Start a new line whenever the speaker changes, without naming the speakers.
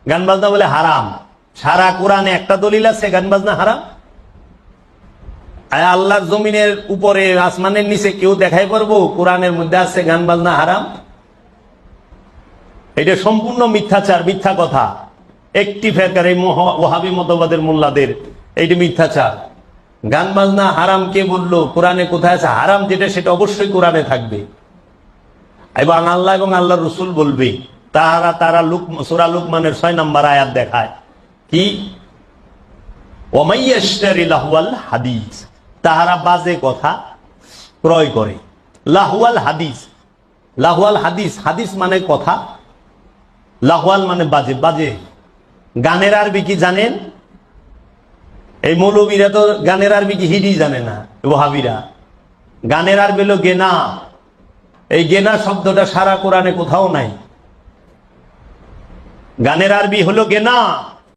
গান বাজনা বলে হারাম। সারা কোরআনে একটা দলিল আছে গান বাজনা হারাম? আল্লাহর জমিনের উপরে আসমানের নিচে কেউ দেখাই পারবো কোরআনের মধ্যে আছে গান বাজনা হারাম? এটা সম্পূর্ণ মিথ্যাচার, মিথ্যা কথা। একটি ফেরকার এই ওয়াহাবি মতবাদের মোল্লাদের এইটি মিথ্যাচার। গান বাজনা হারাম কে বললো? কোরআনে কোথায় আছে হারাম? যেটা সেটা অবশ্যই কোরআনে থাকবে এবং আল্লাহ এবং আল্লাহ রসুল বলবে। তারা সূরা লুকমানের 6 নম্বর আয়াত দেখায় কি, ওয়ামাইয়াশতারি লাহওয়াল হাদিস, তাহারা বাজে কথা ক্রয় করে। লাহওয়াল হাদিস, লাহওয়াল হাদিস, হাদিস মানে কথা, লাহওয়াল মানে বাজে। বাজে গানের আরবি কি জানেন? এই মৌলবীরা তো গানের আরবি কি হিডি জানে না। ওয়াহাবিরা গানের আরবি হলো গেনা। এই গেনা শব্দটা সারা কোরআনে কোথাও নাই। গানের আরবি হলো গেনা।